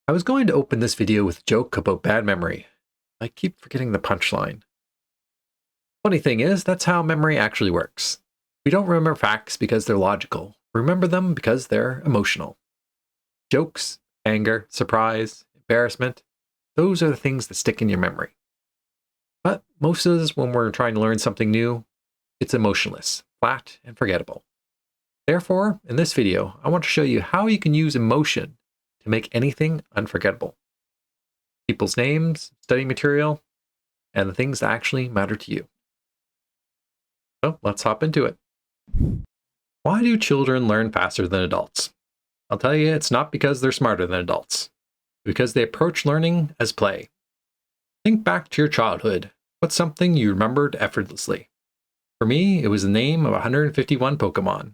I was going to open this video with a joke about bad memory. I keep forgetting the punchline. Funny thing is, that's how memory actually works. We don't remember facts because they're logical. We remember them because they're emotional. Jokes, anger, surprise, embarrassment, those are the things that stick in your memory. But most of us, when we're trying to learn something new, it's emotionless, flat, and forgettable. Therefore, in this video, I want to show you how you can use emotion to make anything unforgettable. People's names, study material, and the things that actually matter to you. So let's hop into it. Why do children learn faster than adults? I'll tell you, it's not because they're smarter than adults. Because they approach learning as play. Think back to your childhood. What's something you remembered effortlessly? For me, it was the name of 151 Pokemon.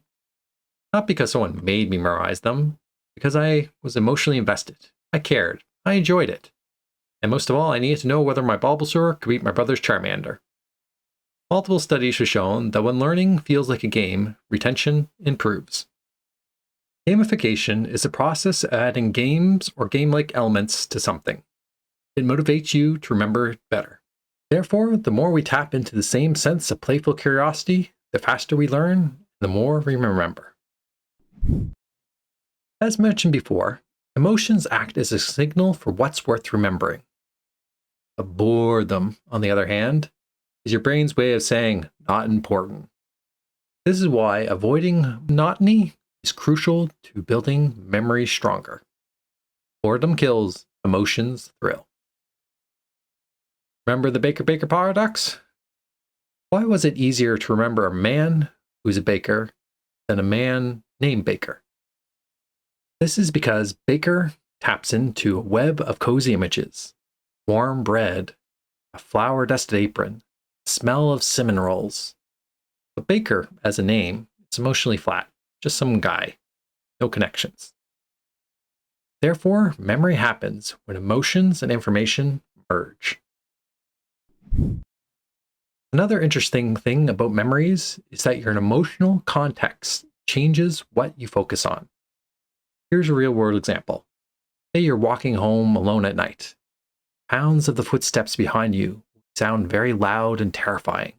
Not because someone made me memorize them, because I was emotionally invested. I cared. I enjoyed it. And most of all, I needed to know whether my Bulbasaur could beat my brother's Charmander. Multiple studies have shown that when learning feels like a game, retention improves. Gamification is a process of adding games or game-like elements to something. It motivates you to remember it better. Therefore, the more we tap into the same sense of playful curiosity, the faster we learn, the more we remember. As mentioned before, emotions act as a signal for what's worth remembering. But boredom, on the other hand, is your brain's way of saying, not important. This is why avoiding monotony is crucial to building memory stronger. Boredom kills, emotions thrill. Remember the baker-baker paradox? Why was it easier to remember a man who's a baker than a man named Baker? This is because Baker taps into a web of cozy images, warm bread, a flour-dusted apron, the smell of cinnamon rolls. But Baker, as a name, is emotionally flat, just some guy, no connections. Therefore, memory happens when emotions and information merge. Another interesting thing about memories is that your emotional context changes what you focus on. Here's a real-world example. Say you're walking home alone at night. Sounds of the footsteps behind you sound very loud and terrifying.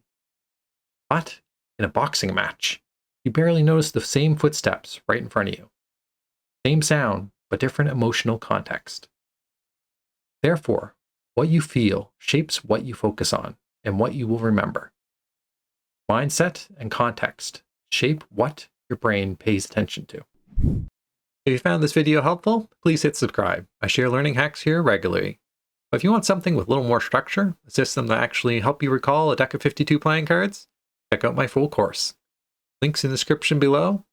But in a boxing match, you barely notice the same footsteps right in front of you. Same sound, but different emotional context. Therefore, what you feel shapes what you focus on and what you will remember. Mindset and context shape what your brain pays attention to. If you found this video helpful, please hit subscribe. I share learning hacks here regularly. But if you want something with a little more structure, a system that actually help you recall a deck of 52 playing cards, check out my full course. Links in the description below,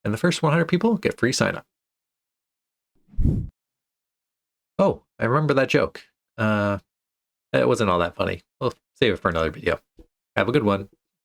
and the first 100 people get free sign up. Oh, I remember that joke. It wasn't all that funny. We'll save it for another video. Have a good one.